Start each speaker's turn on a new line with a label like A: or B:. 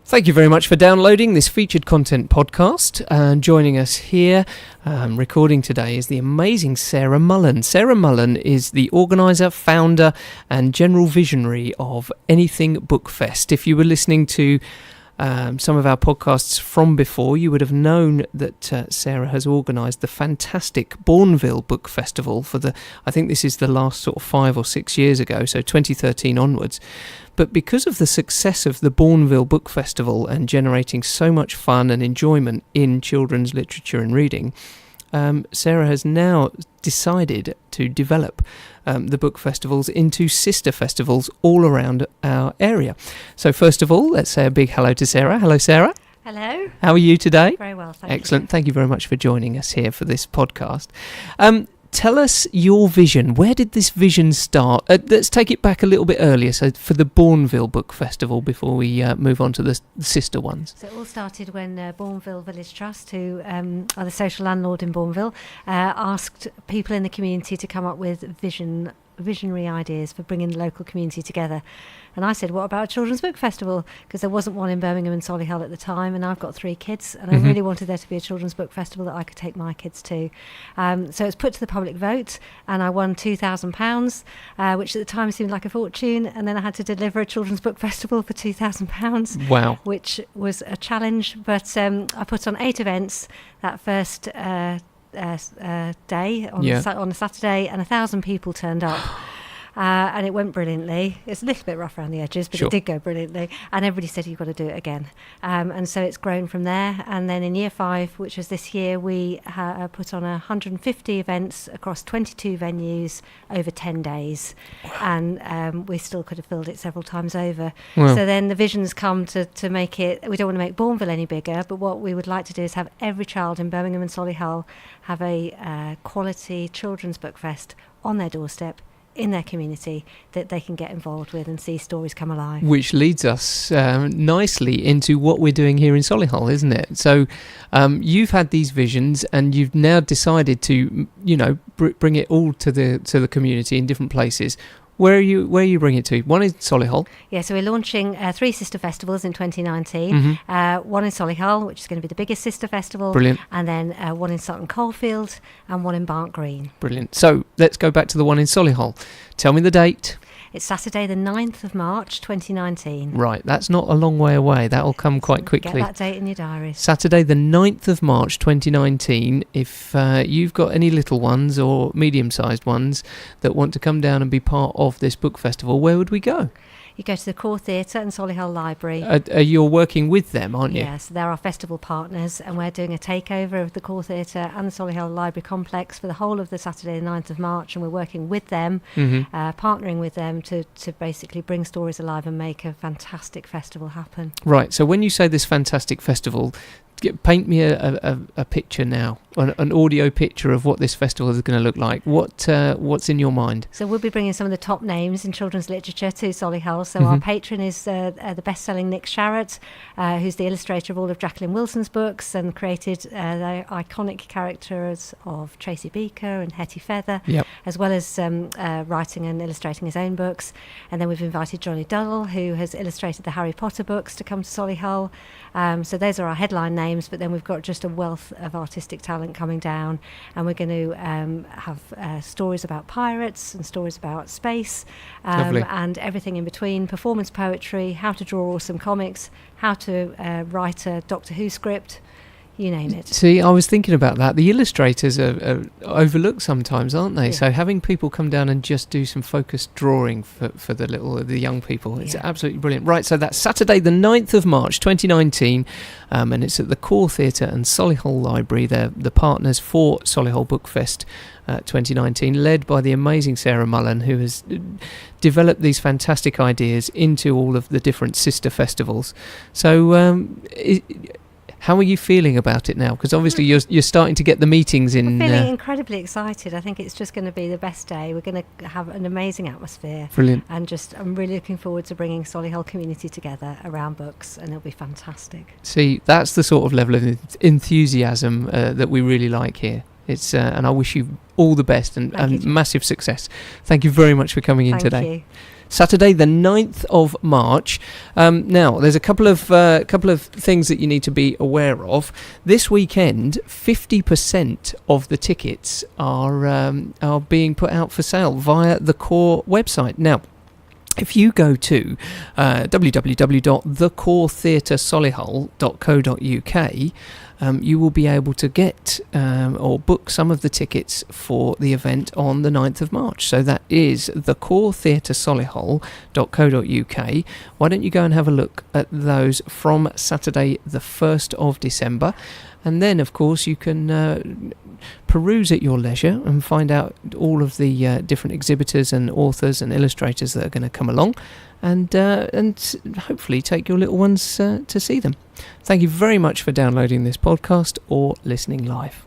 A: Thank you very much for downloading this featured content podcast. And joining us here, recording today, is the amazing Sarah Mullen. Sarah Mullen is the organiser, founder and general visionary of Anything Bookfest. If you were listening to some of our podcasts from before, you would have known that Sarah has organised the fantastic Bourneville Book Festival I think this is the last sort of 5 or 6 years ago, so 2013 onwards. But because of the success of the Bourneville Book Festival and generating so much fun and enjoyment in children's literature and reading, Sarah has now decided to develop the book festivals into sister festivals all around our area. So first of all, let's say a big hello to Sarah. Hello, Sarah.
B: Hello.
A: How are you today?
B: Very well, thank you.
A: Excellent. Thank you very much for joining us here for this podcast. Tell us your vision. Where did this vision start? Let's take it back a little bit earlier, so for the Bourneville Book Festival, before we move on to the sister ones.
B: So it all started when Bourneville Village Trust, who are the social landlord in Bourneville, asked people in the community to come up with visionary ideas for bringing the local community together. And I said, what about a children's book festival? Because there wasn't one in Birmingham and Solihull at the time, and I've got 3 kids, and I really wanted there to be a children's book festival that I could take my kids to. So it was put to the public vote, and I won £2,000, which at the time seemed like a fortune, and then I had to deliver a children's book festival for £2,000.
A: Wow.
B: Which was a challenge, but I put on 8 events that first day on a Saturday, and 1,000 people turned up. And it went brilliantly. It's a little bit rough around the edges, but It did go brilliantly. And everybody said, you've got to do it again. And so it's grown from there. And then in year 5, which was this year, we put on 150 events across 22 venues over 10 days. Wow. And we still could have filled it several times over. Wow. So then the vision's come to make it, we don't want to make Bourneville any bigger, but what we would like to do is have every child in Birmingham and Solihull have a quality children's book fest on their doorstep, in their community, that they can get involved with and see stories come alive. Which
A: leads us nicely into what we're doing here in Solihull, isn't it? So you've had these visions, and you've now decided to, bring it all to the community in different places. Where are you bringing it to? One is Solihull. Yeah,
B: so we're launching 3 sister festivals in 2019. One in Solihull, which is going to be the biggest sister festival.
A: Brilliant.
B: And then one in Sutton Coldfield and one in Barnt Green.
A: Brilliant. So let's go back to the one in Solihull. Tell me the date.
B: It's Saturday the 9th of March 2019.
A: Right, that's not a long way away. That'll come quite quickly.
B: Get that date in your diaries.
A: Saturday the 9th of March 2019. If you've got any little ones or medium-sized ones that want to come down and be part of this book festival, where would we go?
B: You go to the Core Theatre and Solihull Library.
A: You're working with them, aren't you?
B: Yes, they're our festival partners, and we're doing a takeover of the Core Theatre and the Solihull Library complex for the whole of the Saturday the 9th of March, and we're working with them, partnering with them to basically bring stories alive and make a fantastic festival happen.
A: Right, so when you say this fantastic festival, paint me a picture now, an audio picture of what this festival is going to look like. What's in your mind?
B: So we'll be bringing some of the top names in children's literature to Solihull. So our patron is the best-selling Nick Sharratt, who's the illustrator of all of Jacqueline Wilson's books and created the iconic characters of Tracy Beaker and Hetty Feather, as well as writing and illustrating his own books. And then we've invited Johnny Duddle, who has illustrated the Harry Potter books, to come to Solihull. So those are our headline names, but then we've got just a wealth of artistic talent coming down, and we're going to have stories about pirates and stories about space, and everything in between, performance poetry, how to draw awesome comics, how to write a Doctor Who script, you name it.
A: See, I was thinking about that. The illustrators are overlooked sometimes, aren't they? Yeah. So having people come down and just do some focused drawing for the young people, it's absolutely brilliant. Right, so that's Saturday the 9th of March 2019, and it's at the Core Theatre and Solihull Library. They're the partners for Solihull Bookfest 2019, led by the amazing Sarah Mullen, who has developed these fantastic ideas into all of the different sister festivals. So how are you feeling about it now? Because obviously you're starting to get the meetings in.
B: I'm feeling incredibly excited. I think it's just going to be the best day. We're going to have an amazing atmosphere.
A: Brilliant.
B: And I'm really looking forward to bringing Solihull community together around books, and it'll be fantastic.
A: See, that's the sort of level of enthusiasm that we really like here. It's and I wish you all the best and
B: Thank you.
A: massive success. Thank you very much for coming in
B: Thank
A: today.
B: you.
A: Saturday, the 9th of March. Now, there's a couple of things that you need to be aware of. This weekend, 50% of the tickets are being put out for sale via the Core website. Now, if you go to www.thecoretheatresolihull.co.uk, you will be able to get or book some of the tickets for the event on the 9th of March. So that is thecoretheatresolihull.co.uk. Why don't you go and have a look at those from Saturday the 1st of December, and then of course you can peruse at your leisure and find out all of the different exhibitors and authors and illustrators that are going to come along, and hopefully take your little ones to see them. Thank you very much for downloading this podcast or listening live.